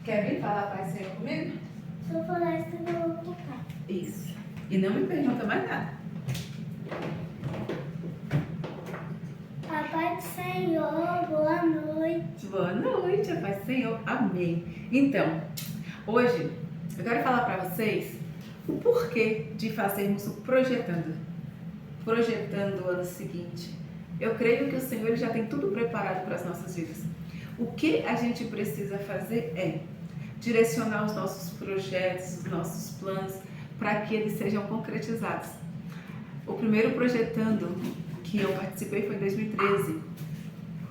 Quer vir falar Pai Senhor comigo? Se eu falar isso, eu vou tocar. Isso. E não me pergunta mais nada. Papai do Senhor, boa noite. Boa noite, Pai Senhor. Amém. Então, hoje eu quero falar para vocês o porquê de fazermos o projetando o ano seguinte. Eu creio que o Senhor ele já tem tudo preparado para as nossas vidas. O que a gente precisa fazer é direcionar os nossos projetos, os nossos planos, para que eles sejam concretizados. O primeiro projetando que eu participei foi em 2013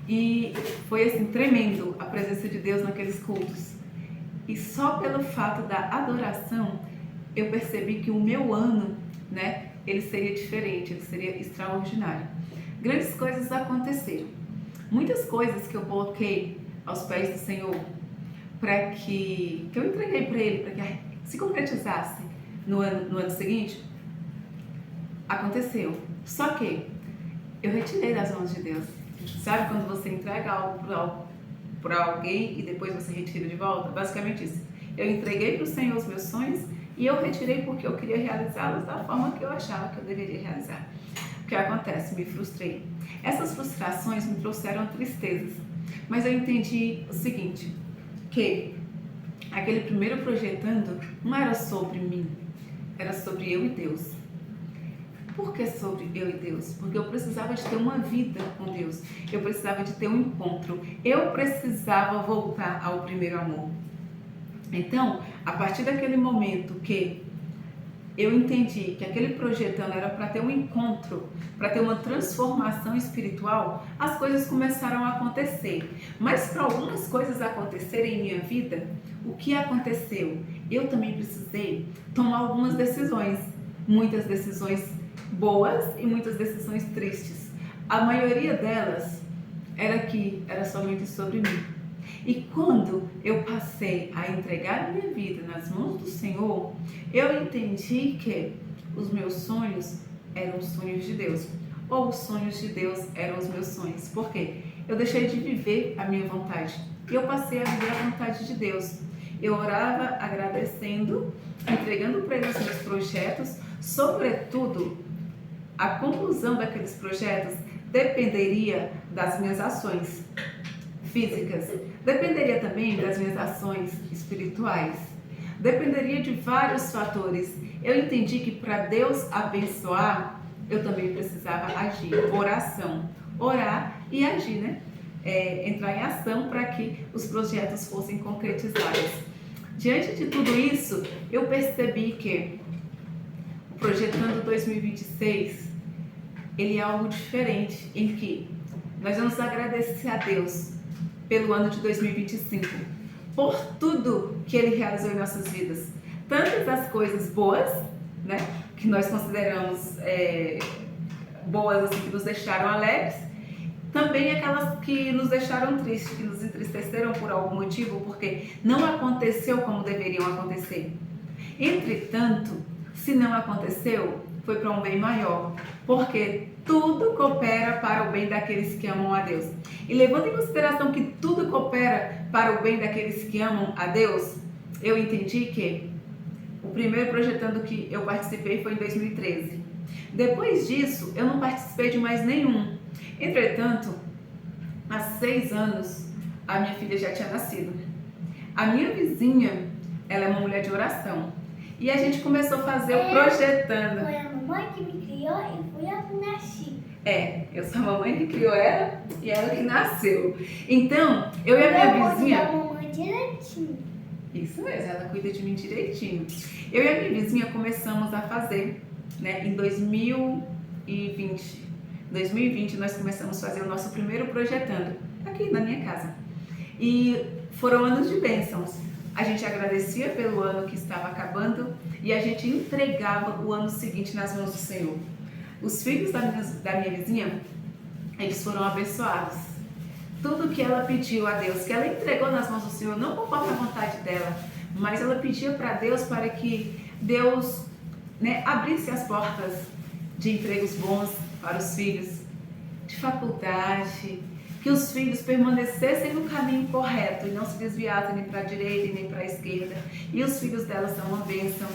e foi assim tremendo a presença de Deus naqueles cultos. E só pelo fato da adoração eu percebi que o meu ano, ele seria diferente, ele seria extraordinário. Grandes coisas aconteceram. Muitas coisas que eu coloquei aos pés do Senhor para que eu entreguei para Ele, para que se concretizasse no ano seguinte, aconteceu. Só que eu retirei das mãos de Deus. Sabe quando você entrega algo para alguém e depois você retira de volta? Basicamente isso. Eu entreguei para o Senhor os meus sonhos e eu retirei porque eu queria realizá-los da forma que eu achava que eu deveria realizar. O que acontece? Me frustrei. Essas frustrações me trouxeram tristezas. Mas eu entendi o seguinte, que aquele primeiro projetando não era sobre mim, era sobre eu e Deus. Por que sobre eu e Deus? Porque eu precisava de ter uma vida com Deus, eu precisava de ter um encontro, eu precisava voltar ao primeiro amor. Então, a partir daquele momento que eu entendi que aquele projetando era para ter um encontro, para ter uma transformação espiritual, as coisas começaram a acontecer. Mas para algumas coisas acontecerem em minha vida, o que aconteceu? Eu também precisei tomar algumas decisões, muitas decisões boas e muitas decisões tristes. A maioria delas era somente sobre mim. E quando eu passei a entregar a minha vida nas mãos do Senhor, eu entendi que os meus sonhos eram os sonhos de Deus, ou os sonhos de Deus eram os meus sonhos. Por quê? Eu deixei de viver a minha vontade e eu passei a viver a vontade de Deus. Eu orava agradecendo, entregando para Ele os meus projetos, sobretudo, a conclusão daqueles projetos dependeria das minhas ações físicas, dependeria também das minhas ações espirituais, dependeria de vários fatores. Eu entendi que para Deus abençoar, eu também precisava agir, oração, orar e agir, entrar em ação para que os projetos fossem concretizados. Diante de tudo isso, eu percebi que o Projetando 2026, ele é algo diferente, em que nós vamos agradecer a Deus pelo ano de 2025, por tudo que Ele realizou em nossas vidas. Tantas as coisas boas, que nós consideramos boas, assim, que nos deixaram alegres, também aquelas que nos deixaram tristes, que nos entristeceram por algum motivo, porque não aconteceu como deveriam acontecer. Entretanto, se não aconteceu, foi para um bem maior, porque tudo coopera para o bem daqueles que amam a Deus. E levando em consideração que tudo coopera para o bem daqueles que amam a Deus, eu entendi que o primeiro projetando que eu participei foi em 2013. Depois disso, eu não participei de mais nenhum. Entretanto, há 6 anos, a minha filha já tinha nascido. A minha vizinha, ela é uma mulher de oração. E a gente começou a fazer o projetando. Foi a mamãe que me criou e fui eu que nasci. Eu sou a mamãe que criou ela e ela que nasceu. Então, eu e a minha vizinha... Eu cuido da mamãe direitinho. Isso mesmo, ela cuida de mim direitinho. Eu e a minha vizinha começamos a fazer, em 2020. Em 2020 nós começamos a fazer o nosso primeiro projetando, aqui na minha casa. E foram anos de bênçãos. A gente agradecia pelo ano que estava acabando e a gente entregava o ano seguinte nas mãos do Senhor. Os filhos da minha vizinha, eles foram abençoados. Tudo que ela pediu a Deus, que ela entregou nas mãos do Senhor, não conforme a vontade dela, mas ela pedia para Deus para que Deus abrisse as portas de empregos bons para os filhos, de faculdade, que os filhos permanecessem no caminho correto e não se desviassem nem para a direita nem para a esquerda. E os filhos dela são uma bênção.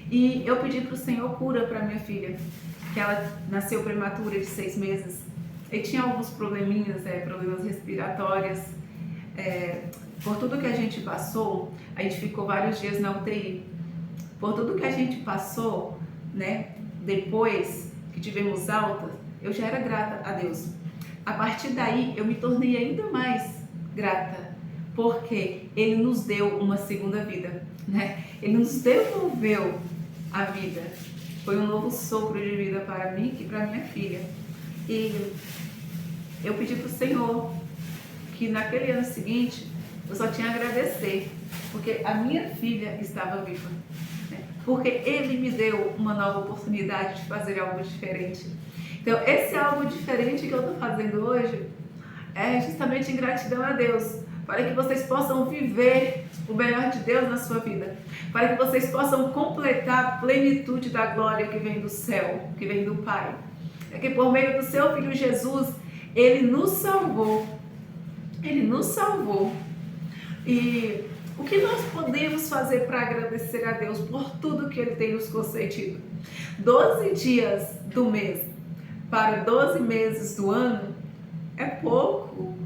E eu pedi para o Senhor cura para minha filha, que ela nasceu prematura de 6 meses. E tinha alguns probleminhas, problemas respiratórios. Por tudo que a gente passou, a gente ficou vários dias na UTI. Por tudo que a gente passou, né, depois que tivemos alta, eu já era grata a Deus. A partir daí, eu me tornei ainda mais grata, porque Ele nos deu uma segunda vida, né? Ele nos devolveu a vida. Foi um novo sopro de vida para mim e para minha filha. E eu pedi para o Senhor que naquele ano seguinte, eu só tinha a agradecer, porque a minha filha estava viva, né? Porque Ele me deu uma nova oportunidade de fazer algo diferente. Então, esse algo diferente que eu estou fazendo hoje é justamente em gratidão a Deus, para que vocês possam viver o melhor de Deus na sua vida, para que vocês possam completar a plenitude da glória que vem do céu, que vem do Pai. É que por meio do seu Filho Jesus, Ele nos salvou. Ele nos salvou. E o que nós podemos fazer para agradecer a Deus por tudo que Ele tem nos concedido? 12 dias do mês para 12 meses do ano é pouco,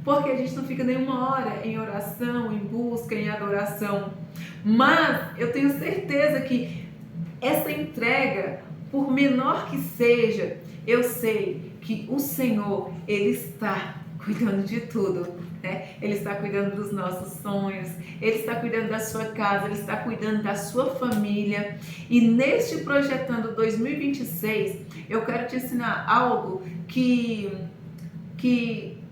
porque a gente não fica nenhuma hora em oração, em busca, em adoração. Mas eu tenho certeza que essa entrega, por menor que seja, eu sei que o Senhor, Ele está cuidando de tudo, né? Ele está cuidando dos nossos sonhos, Ele está cuidando da sua casa, Ele está cuidando da sua família. E neste Projetando 2026, eu quero te ensinar algo que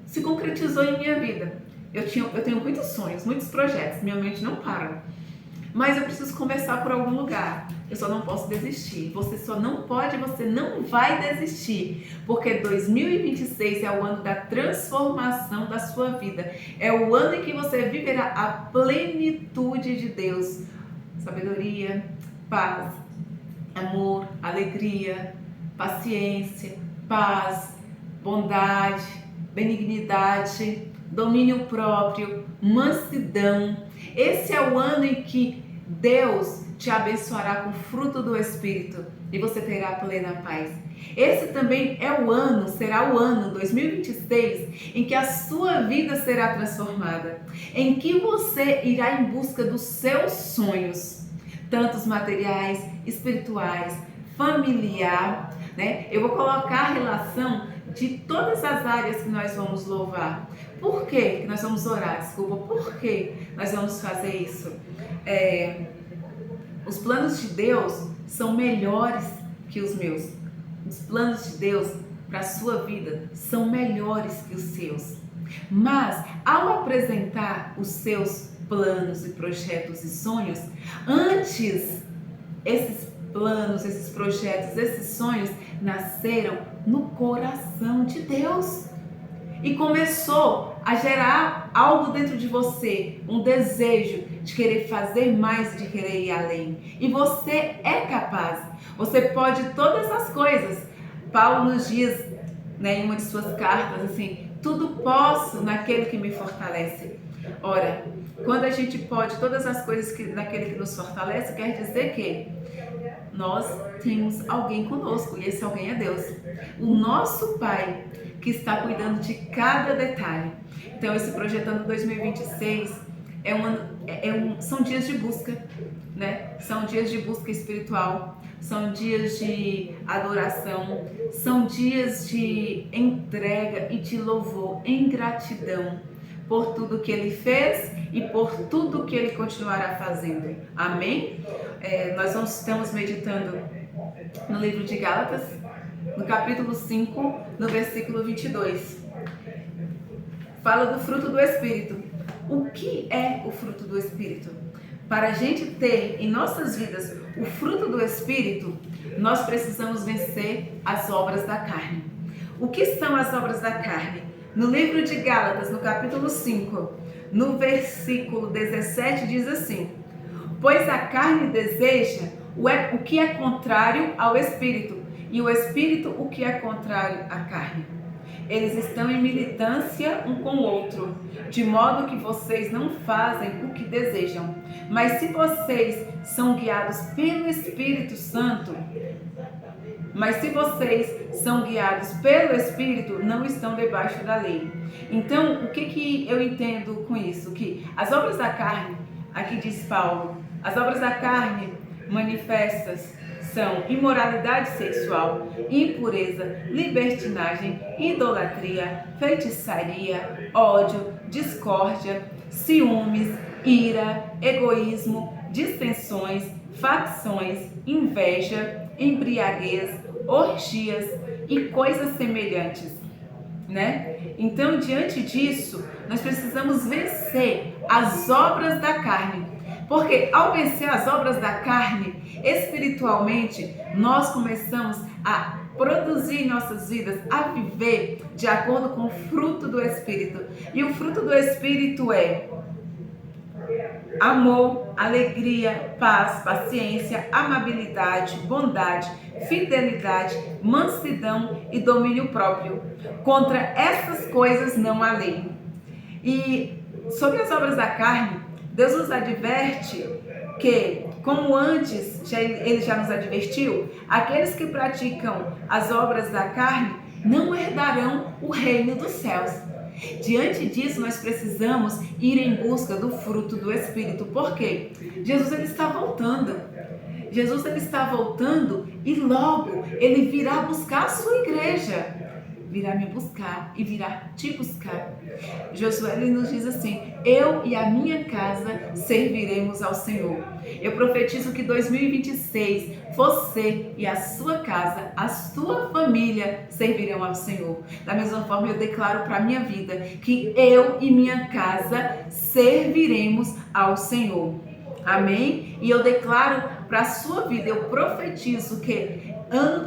se concretizou em minha vida. Eu tenho muitos sonhos, muitos projetos, minha mente não para. Mas eu preciso começar por algum lugar. Eu só não posso desistir. Você só não pode, você não vai desistir. Porque 2026 é o ano da transformação da sua vida. É o ano em que você viverá a plenitude de Deus. Sabedoria, paz, amor, alegria, paciência, paz, bondade, benignidade, domínio próprio, mansidão. Esse é o ano em que Deus te abençoará com o fruto do Espírito e você terá plena paz. Esse também é o ano, será o ano 2026 em que a sua vida será transformada, em que você irá em busca dos seus sonhos, tanto os materiais, espirituais, familiar, né? Eu vou colocar a relação de todas as áreas que nós vamos louvar. Por que nós vamos orar? Desculpa, por que nós vamos fazer isso? Os planos de Deus são melhores que os meus. Os planos de Deus para a sua vida são melhores que os seus. Mas, ao apresentar os seus planos e projetos e sonhos, antes esses planos, esses projetos, esses sonhos nasceram no coração de Deus e começou a gerar algo dentro de você, um desejo de querer fazer mais, de querer ir além. E você é capaz, você pode todas as coisas. Paulo nos diz, né, em uma de suas cartas, assim, tudo posso naquele que me fortalece. Ora, quando a gente pode todas as coisas naquele que nos fortalece, quer dizer que nós temos alguém conosco e esse alguém é Deus, o nosso Pai, que está cuidando de cada detalhe. Então, esse Projetando 2026 são dias de busca, né? São dias de busca espiritual, são dias de adoração, são dias de entrega e de louvor em gratidão por tudo que Ele fez e por tudo que Ele continuará fazendo. Amém? Nós estamos meditando no livro de Gálatas, no capítulo 5, no versículo 22. Fala do fruto do Espírito. O que é o fruto do Espírito? Para a gente ter em nossas vidas o fruto do Espírito, nós precisamos vencer as obras da carne. O que são as obras da carne? No livro de Gálatas, no capítulo 5, no versículo 17, diz assim: pois a carne deseja o que é contrário ao Espírito, e o Espírito o que é contrário à carne. eles estão em militância um com o outro, de modo que vocês não fazem o que desejam. Mas se vocês são guiados pelo Espírito Santo, não estão debaixo da lei. Então, o que eu entendo com isso? Que as obras da carne, aqui diz Paulo, as obras da carne manifestas são imoralidade sexual, impureza, libertinagem, idolatria, feitiçaria, ódio, discórdia, ciúmes, ira, egoísmo, dissensões, facções, inveja, embriaguez, orgias e coisas semelhantes, né? Então, diante disso, nós precisamos vencer as obras da carne, porque ao vencer as obras da carne, espiritualmente, nós começamos a produzir em nossas vidas, a viver de acordo com o fruto do Espírito. E o fruto do Espírito é amor, alegria, paz, paciência, amabilidade, bondade, fidelidade, mansidão e domínio próprio. Contra essas coisas não há lei. E sobre as obras da carne, Deus nos adverte que, como antes Ele já nos advertiu, aqueles que praticam as obras da carne não herdarão o reino dos céus. Diante disso, nós precisamos ir em busca do fruto do Espírito. Por quê? Jesus ele está voltando. Jesus ele está voltando e logo Ele virá buscar a sua igreja. Virá me buscar e virá te buscar. Josué ele nos diz assim: eu e a minha casa serviremos ao Senhor. Eu profetizo que 2026 você e a sua casa, a sua família servirão ao Senhor. Da mesma forma eu declaro para a minha vida que eu e minha casa serviremos ao Senhor. Amém? E eu declaro para a sua vida, eu profetizo que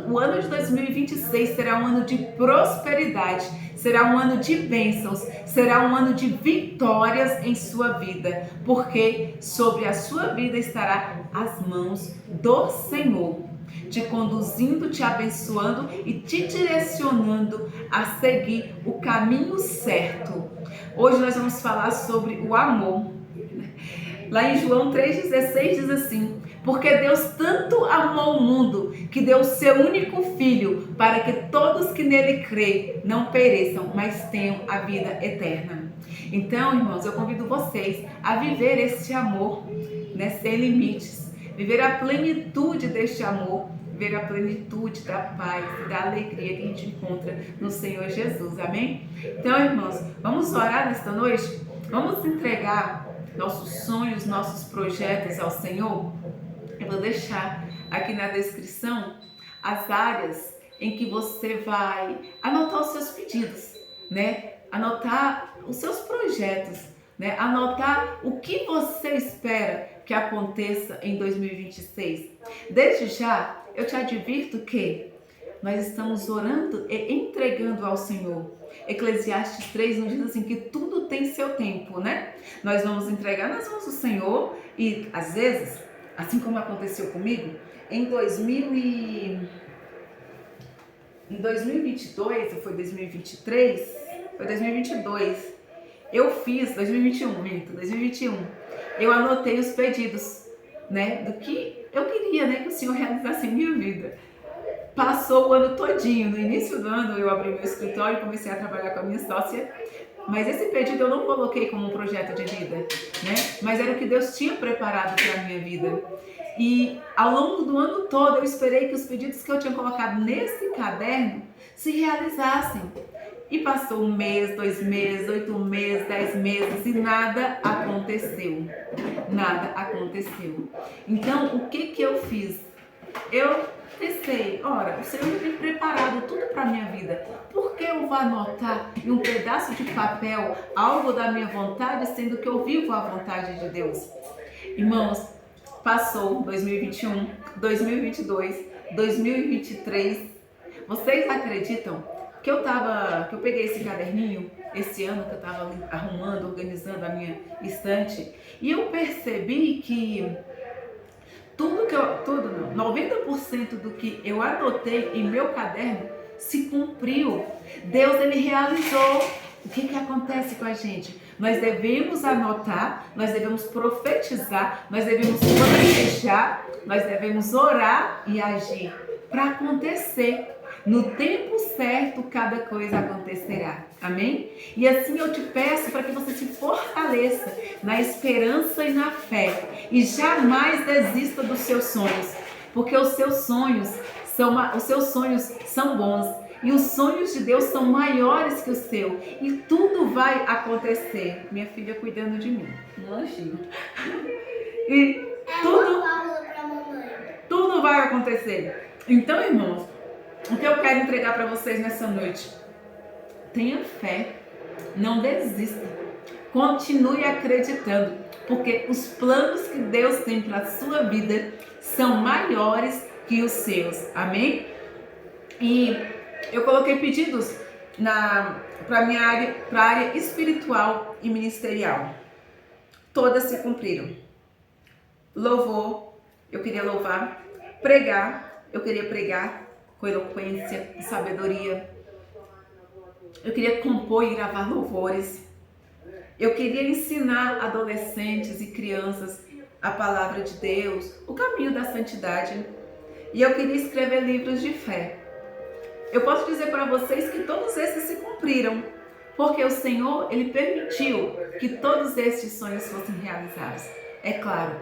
o ano de 2026 será um ano de prosperidade, será um ano de bênçãos, será um ano de vitórias em sua vida, porque sobre a sua vida estará as mãos do Senhor, te conduzindo, te abençoando e te direcionando a seguir o caminho certo. Hoje nós vamos falar sobre o amor. Lá em João 3,16 diz assim: porque Deus tanto amou o mundo que deu o seu único filho para que todos que nele creem não pereçam, mas tenham a vida eterna. Então, irmãos, eu convido vocês a viver este amor, né, sem limites, viver a plenitude deste amor, viver a plenitude da paz e da alegria que a gente encontra no Senhor Jesus, amém? Então, irmãos, vamos orar nesta noite? Vamos entregar nossos sonhos, nossos projetos ao Senhor? Eu vou deixar aqui na descrição as áreas em que você vai anotar os seus pedidos, né? Anotar os seus projetos, né? Anotar o que você espera que aconteça em 2026. Desde já, eu te advirto que nós estamos orando e entregando ao Senhor. Eclesiastes 3 nos diz assim que tudo tem seu tempo, né? Nós vamos entregar nas mãos do Senhor e às vezes, assim como aconteceu comigo, em 2022, ou foi 2023? Foi 2022. Eu fiz, 2021, eu anotei os pedidos, né? Do que eu queria, né? Que o Senhor realizasse em minha vida. Passou o ano todinho, no início do ano eu abri meu escritório e comecei a trabalhar com a minha sócia, mas esse pedido eu não coloquei como um projeto de vida, né? Mas era o que Deus tinha preparado para a minha vida. E ao longo do ano todo eu esperei que os pedidos que eu tinha colocado nesse caderno se realizassem. E passou 1 mês, 2 meses, 8 meses, 10 meses e nada aconteceu. Nada aconteceu. Então, o que eu fiz? Eu pensei, ora, o Senhor me tem preparado tudo para a minha vida. Por que eu vou anotar em um pedaço de papel algo da minha vontade, sendo que eu vivo a vontade de Deus? Irmãos, passou 2021, 2022, 2023. Vocês acreditam que eu peguei esse caderninho esse ano que eu estava arrumando, organizando a minha estante, e eu percebi que 90% do que eu anotei em meu caderno se cumpriu. Deus, ele realizou. O que acontece com a gente? Nós devemos anotar, nós devemos profetizar, nós devemos planejar, nós devemos orar e agir para acontecer. No tempo certo, cada coisa acontecerá. Amém? E assim eu te peço para que você se fortaleça na esperança e na fé. E jamais desista dos seus sonhos. Porque os seus sonhos são bons. E os sonhos de Deus são maiores que o seu. E tudo vai acontecer. Minha filha cuidando de mim. Um lanchinho. E tudo vai acontecer. Então, irmãos, o que eu quero entregar para vocês nessa noite? Tenha fé. Não desista. Continue acreditando. Porque os planos que Deus tem para a sua vida são maiores que os seus. Amém? E eu coloquei pedidos para a área espiritual e ministerial. Todas se cumpriram. Louvor, eu queria louvar. Pregar, eu queria pregar com eloquência e sabedoria. Eu queria compor e gravar louvores. Eu queria ensinar adolescentes e crianças a palavra de Deus, o caminho da santidade. E eu queria escrever livros de fé. Eu posso dizer para vocês que todos esses se cumpriram, porque o Senhor, ele permitiu que todos estes sonhos fossem realizados. É claro,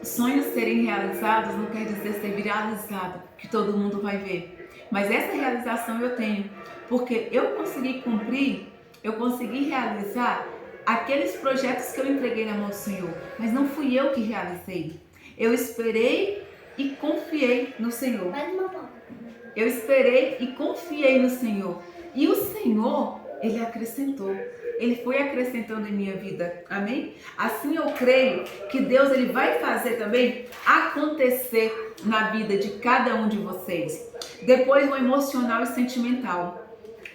sonhos serem realizados não quer dizer ser viralizado, que todo mundo vai ver. Mas essa realização eu tenho, porque eu consegui cumprir, eu consegui realizar aqueles projetos que eu entreguei na mão do Senhor. Mas não fui eu que realizei. Eu esperei e confiei no Senhor. Eu esperei e confiei no Senhor. E o Senhor, ele acrescentou. Ele foi acrescentando em minha vida. Amém? Assim eu creio que Deus, ele vai fazer também acontecer na vida de cada um de vocês. Depois, o emocional e sentimental.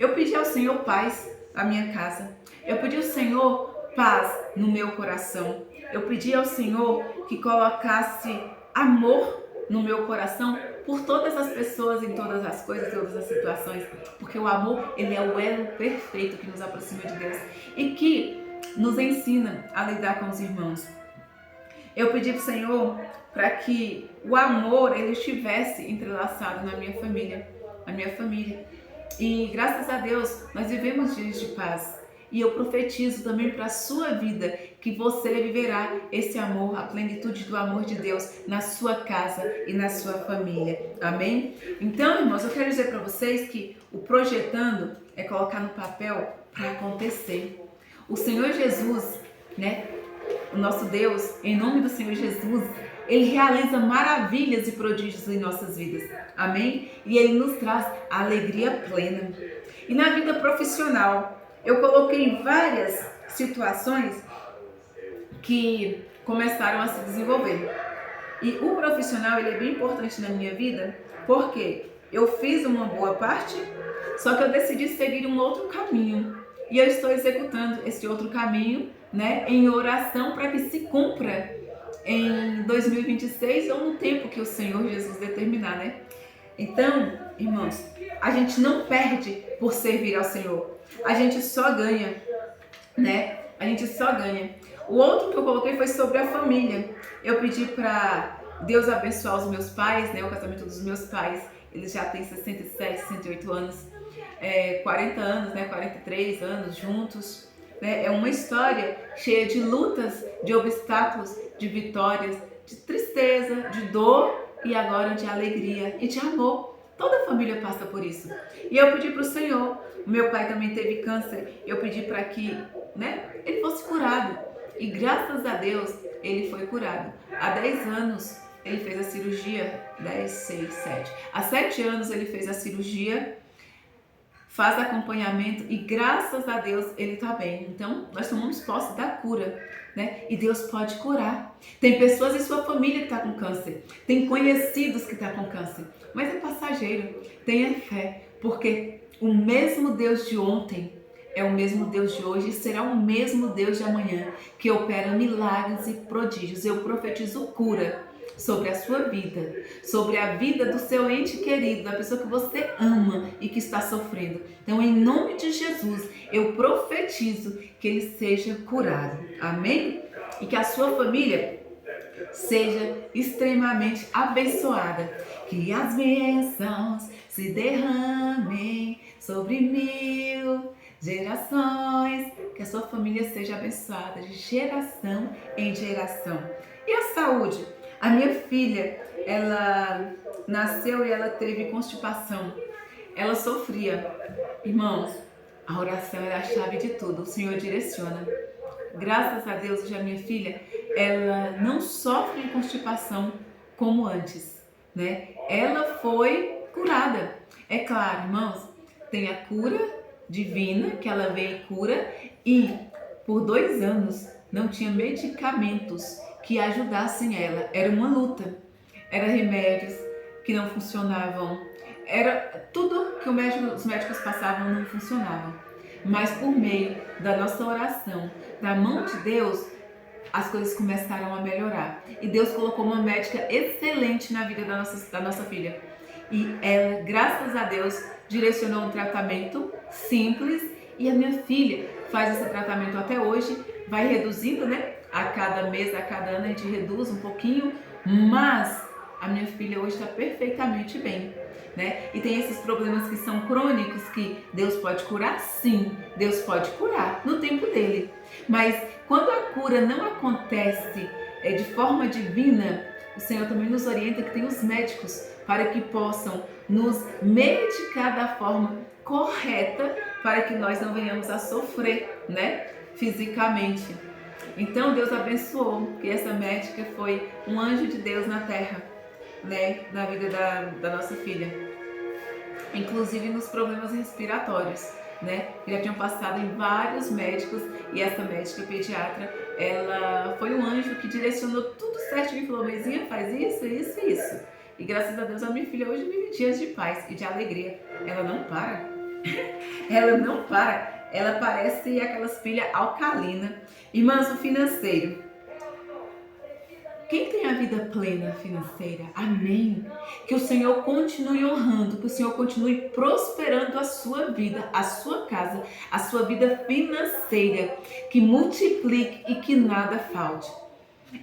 Eu pedi ao Senhor paz na minha casa. Eu pedi ao Senhor paz no meu coração. Eu pedi ao Senhor que colocasse amor no meu coração por todas as pessoas, em todas as coisas, em todas as situações, porque o amor, ele é o elo perfeito que nos aproxima de Deus e que nos ensina a lidar com os irmãos. Eu pedi para o Senhor para que o amor, ele estivesse entrelaçado na minha família, e graças a Deus nós vivemos dias de paz. E eu profetizo também para a sua vida que você viverá esse amor, a plenitude do amor de Deus na sua casa e na sua família. Amém? Então, irmãos, eu quero dizer para vocês que o projetando é colocar no papel para acontecer. O Senhor Jesus, né? O nosso Deus, em nome do Senhor Jesus, ele realiza maravilhas e prodígios em nossas vidas. Amém? E ele nos traz a alegria plena. E na vida profissional, eu coloquei várias situações que começaram a se desenvolver. E o profissional, ele é bem importante na minha vida, porque eu fiz uma boa parte, só que eu decidi seguir um outro caminho. E eu estou executando esse outro caminho, né, em oração para que se cumpra em 2026 ou no tempo que o Senhor Jesus determinar, né? Então, irmãos, a gente não perde por servir ao Senhor. A gente só ganha, né? A gente só ganha. O outro que eu coloquei foi sobre a família. Eu pedi para Deus abençoar os meus pais, né? O casamento dos meus pais. Eles já têm 67, 68 anos, 40 anos, né? 43 anos juntos. Né? É uma história cheia de lutas, de obstáculos, de vitórias, de tristeza, de dor e agora de alegria e de amor. Toda família passa por isso. E eu pedi para o Senhor. Meu pai também teve câncer. Eu pedi para que, né, ele fosse curado. E graças a Deus, ele foi curado. Há 10 anos, ele fez a cirurgia. 10, 6, 7. Há 7 anos, ele fez a cirurgia. Faz acompanhamento. E graças a Deus, ele está bem. Então, nós tomamos posse da cura, né? E Deus pode curar. Tem pessoas em sua família que estão com câncer. Tem conhecidos que estão com câncer. Mas é passageiro. Tenha fé. Porque o mesmo Deus de ontem é o mesmo Deus de hoje e será o mesmo Deus de amanhã, que opera milagres e prodígios. Eu profetizo cura sobre a sua vida, sobre a vida do seu ente querido, da pessoa que você ama e que está sofrendo. Então, em nome de Jesus, eu profetizo que ele seja curado. Amém? E que a sua família seja extremamente abençoada. Que as bênçãos se derramem sobre 1000 gerações. Que a sua família seja abençoada de geração em geração. E a saúde? A minha filha, ela nasceu e ela teve constipação. Ela sofria. Irmãos, a oração é a chave de tudo. O Senhor direciona. Graças a Deus, já minha filha, ela não sofre de constipação como antes, né? Ela foi curada. É claro, irmãos, tem a cura divina, que ela veio e cura, e por 2 anos não tinha medicamentos que ajudassem ela. Era uma luta. Era remédios que não funcionavam. Era tudo que os médicos passavam não funcionava. Mas por meio da nossa oração, da mão de Deus, as coisas começaram a melhorar. E Deus colocou uma médica excelente na vida da nossa filha. E ela, graças a Deus, direcionou um tratamento simples. E a minha filha faz esse tratamento até hoje. Vai reduzindo, né? A cada mês, a cada ano a gente reduz um pouquinho. Mas a minha filha hoje está perfeitamente bem, né? E tem esses problemas que são crônicos que Deus pode curar? Sim, Deus pode curar no tempo dele. Mas quando a cura não acontece de forma divina, o Senhor também nos orienta que tem os médicos para que possam nos medicar da forma correta para que nós não venhamos a sofrer, né? Fisicamente. Então Deus abençoou que essa médica foi um anjo de Deus na terra, né? Na vida da nossa filha. Inclusive nos problemas respiratórios, né? Já tinham passado em vários médicos e essa médica pediatra, ela foi um anjo que direcionou tudo certinho e falou: Mãezinha, faz isso, isso e isso. E graças a Deus a minha filha hoje vive dias de paz e de alegria. Ela não para. Ela não para. Ela parece aquelas pilhas alcalina. Irmãs, o financeiro. Quem tem a vida plena financeira? Amém. Que o Senhor continue honrando, que o Senhor continue prosperando a sua vida, a sua casa, a sua vida financeira. Que multiplique e que nada falte.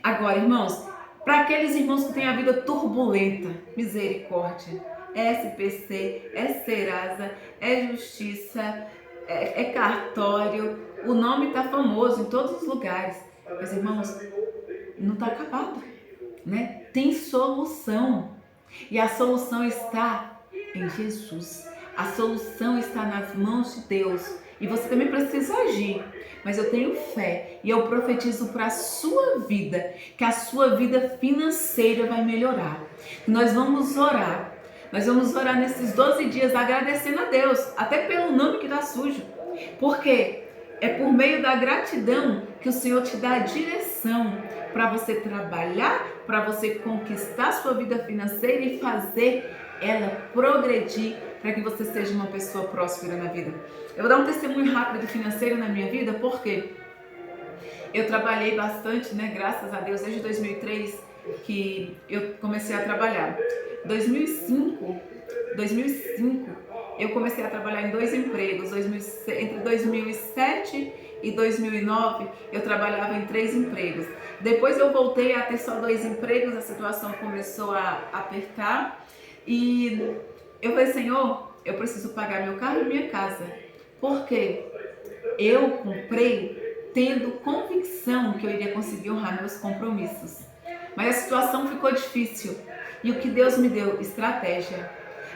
Agora, irmãos, para aqueles irmãos que têm a vida turbulenta, misericórdia. É SPC, é Serasa, é Justiça, é cartório. O nome está famoso em todos os lugares. Mas, irmãos, não está acabado, né? Tem solução. E a solução está em Jesus. A solução está nas mãos de Deus. E você também precisa agir. Mas eu tenho fé e eu profetizo para a sua vida que a sua vida financeira vai melhorar. Nós vamos orar. Nós vamos orar nesses 12 dias agradecendo a Deus, até pelo nome que está sujo. Porque é por meio da gratidão que o Senhor te dá a direção para você trabalhar, para você conquistar a sua vida financeira e fazer ela progredir para que você seja uma pessoa próspera na vida. Eu vou dar um testemunho rápido financeiro na minha vida, porque eu trabalhei bastante, né? Graças a Deus, desde 2003 que eu comecei a trabalhar. 2005 eu comecei a trabalhar em 2 empregos. Entre 2007 e 2009 eu trabalhava em 3 empregos. Depois eu voltei a ter só 2 empregos, a situação começou a apertar e eu falei: Senhor, eu preciso pagar meu carro e minha casa, porque eu comprei tendo convicção que eu iria conseguir honrar meus compromissos. Mas a situação ficou difícil e o que Deus me deu? Estratégia.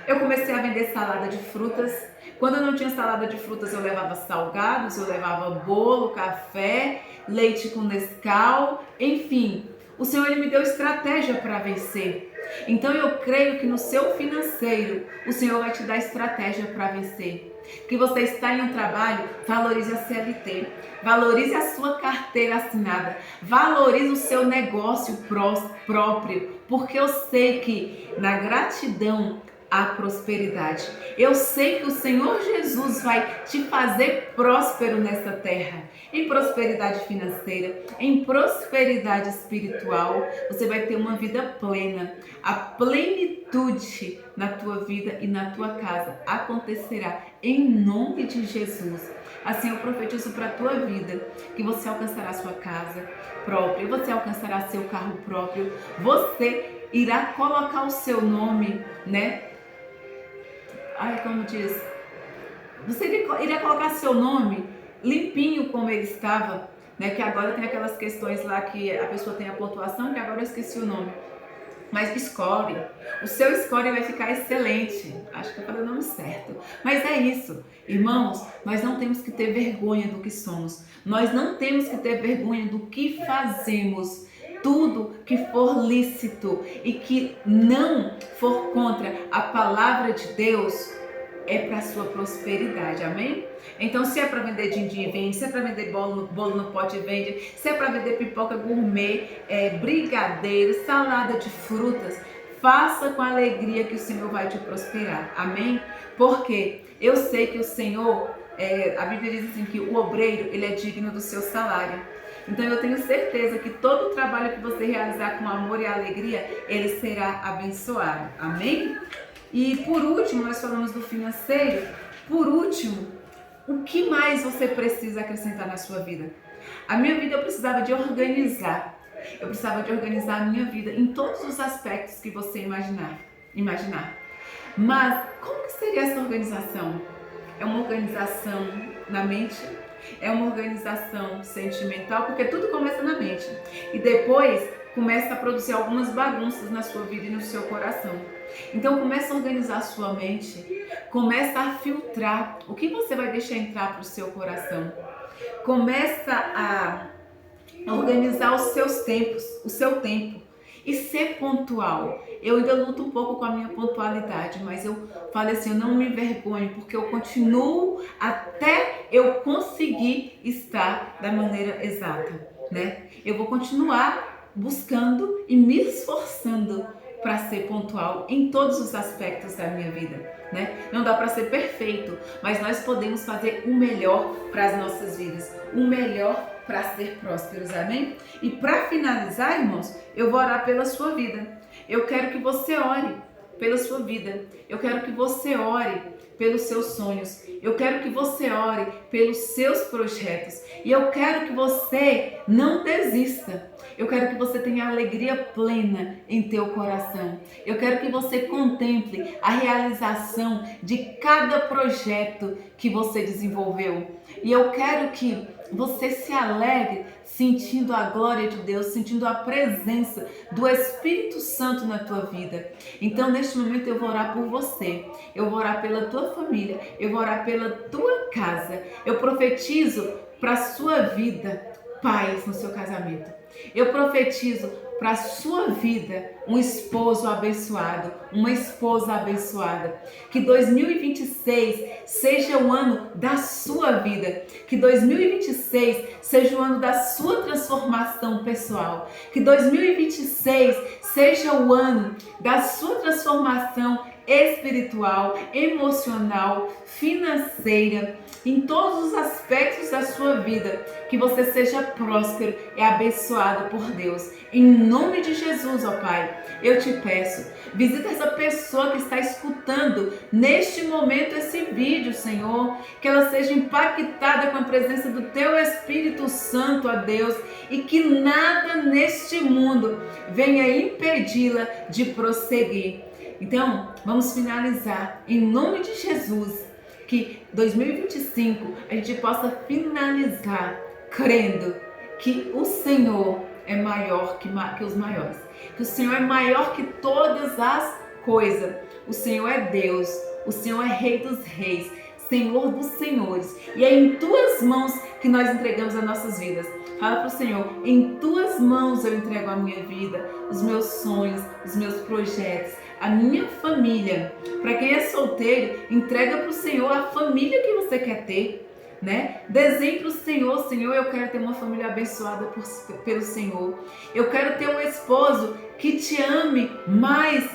Eu comecei a vender salada de frutas. Quando eu não tinha salada de frutas, eu levava salgados, eu levava bolo, café, leite com Nescau, enfim. O Senhor, Ele me deu estratégia para vencer. Então eu creio que no seu financeiro, o Senhor vai te dar estratégia para vencer. Que você está em um trabalho, valorize a CLT, valorize a sua carteira assinada, valorize o seu negócio próprio, porque eu sei que na gratidão a prosperidade. Eu sei que o Senhor Jesus vai te fazer próspero nesta terra, em prosperidade financeira, em prosperidade espiritual. Você vai ter uma vida plena. A plenitude na tua vida e na tua casa acontecerá em nome de Jesus. Assim eu profetizo para a tua vida que você alcançará sua casa própria, você alcançará seu carro próprio, você irá colocar o seu nome, né? Como diz? Você iria colocar seu nome limpinho como ele estava, né? Que agora tem aquelas questões lá que a pessoa tem a pontuação, que agora eu esqueci o nome. Mas score, o seu score vai ficar excelente. Acho que eu falei o nome certo. Mas é isso, irmãos, nós não temos que ter vergonha do que somos. Nós não temos que ter vergonha do que fazemos. Tudo que for lícito e que não for contra a palavra de Deus é para a sua prosperidade, amém? Então, se é para vender din-din, vende. Se é para vender bolo no pote, vende. Se é para vender pipoca gourmet, brigadeiro, salada de frutas, faça com alegria que o Senhor vai te prosperar, amém? Porque eu sei que o Senhor, a Bíblia diz assim que o obreiro, ele é digno do seu salário. Então eu tenho certeza que todo o trabalho que você realizar com amor e alegria, ele será abençoado, amém? E por último, nós falamos do financeiro. Por último, o que mais você precisa acrescentar na sua vida? A minha vida eu precisava de organizar. Eu precisava de organizar a minha vida em todos os aspectos que você imaginar. Mas como que seria essa organização? É uma organização na mente? É uma organização sentimental? Porque tudo começa na mente. E depois começa a produzir algumas bagunças na sua vida e no seu coração. Então começa a organizar a sua mente, começa a filtrar o que você vai deixar entrar para o seu coração. Começa a organizar os seus tempos, o seu tempo e ser pontual. Eu ainda luto um pouco com a minha pontualidade, mas eu falei assim, eu não me envergonho, porque eu continuo até eu conseguir estar da maneira exata, né? Eu vou continuar buscando e me esforçando para ser pontual em todos os aspectos da minha vida, né? Não dá para ser perfeito, mas nós podemos fazer o melhor para as nossas vidas, o melhor para ser prósperos, amém? E para finalizar, irmãos, eu vou orar pela sua vida. Eu quero que você ore pela sua vida. Eu quero que você ore pelos seus sonhos. Eu quero que você ore pelos seus projetos. E eu quero que você não desista. Eu quero que você tenha alegria plena em teu coração. Eu quero que você contemple a realização de cada projeto que você desenvolveu. E eu quero que você se alegre sentindo a glória de Deus, sentindo a presença do Espírito Santo na tua vida. Então, neste momento, eu vou orar por você. Eu vou orar pela tua família. Eu vou orar pela tua casa. Eu profetizo para a sua vida paz no seu casamento. Eu profetizo para a sua vida um esposo abençoado, uma esposa abençoada. Que 2026 seja o ano da sua vida. Que 2026 seja o ano da sua transformação pessoal. Que 2026 seja o ano da sua transformação espiritual, emocional, financeira, em todos os aspectos da sua vida, que você seja próspero e abençoado por Deus. Em nome de Jesus, ó Pai, eu te peço, visita essa pessoa que está escutando neste momento esse vídeo, Senhor, que ela seja impactada com a presença do Teu Espírito Santo, ó Deus, e que nada neste mundo venha impedi-la de prosseguir. Então, vamos finalizar em nome de Jesus, que 2025 a gente possa finalizar crendo que o Senhor é maior que os maiores, que o Senhor é maior que todas as coisas. O Senhor é Deus, o Senhor é Rei dos Reis, Senhor dos Senhores, e é em Tuas mãos que nós entregamos as nossas vidas. Fala para o Senhor, em Tuas mãos eu entrego a minha vida, os meus sonhos, os meus projetos, a minha família. Para quem é solteiro, entrega para o Senhor a família que você quer ter, né? Desenhe para o Senhor, Senhor, eu quero ter uma família abençoada pelo Senhor. Eu quero ter um esposo que te ame mais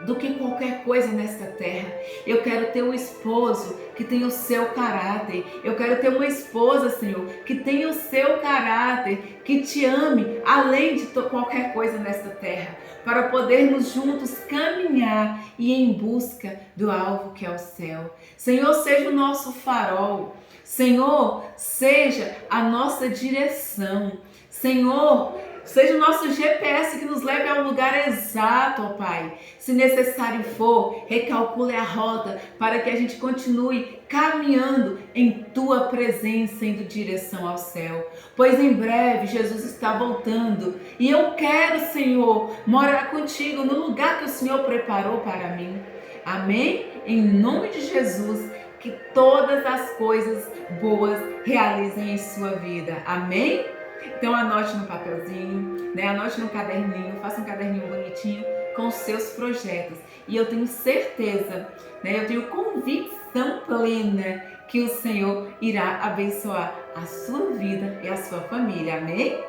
do que qualquer coisa nesta terra. Eu quero ter um esposo que tenha o seu caráter. Eu quero ter uma esposa, Senhor, que tenha o seu caráter, que te ame além de qualquer coisa nesta terra, para podermos juntos caminhar e ir em busca do alvo que é o céu. Senhor, seja o nosso farol. Senhor, seja a nossa direção. Senhor, seja o nosso GPS que nos leve ao lugar exato, ó Pai. Se necessário for, recalcule a rota para que a gente continue caminhando em Tua presença, indo direção ao céu. Pois em breve Jesus está voltando e eu quero, Senhor, morar contigo no lugar que o Senhor preparou para mim. Amém? Em nome de Jesus, que todas as coisas boas realizem em sua vida. Amém? Então anote no papelzinho, né? Anote no caderninho, faça um caderninho bonitinho com os seus projetos. E eu tenho certeza, né? Eu tenho convicção plena que o Senhor irá abençoar a sua vida e a sua família. Amém?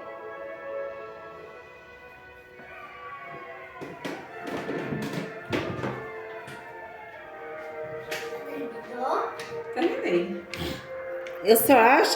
Terminou? Terminei. Eu só acho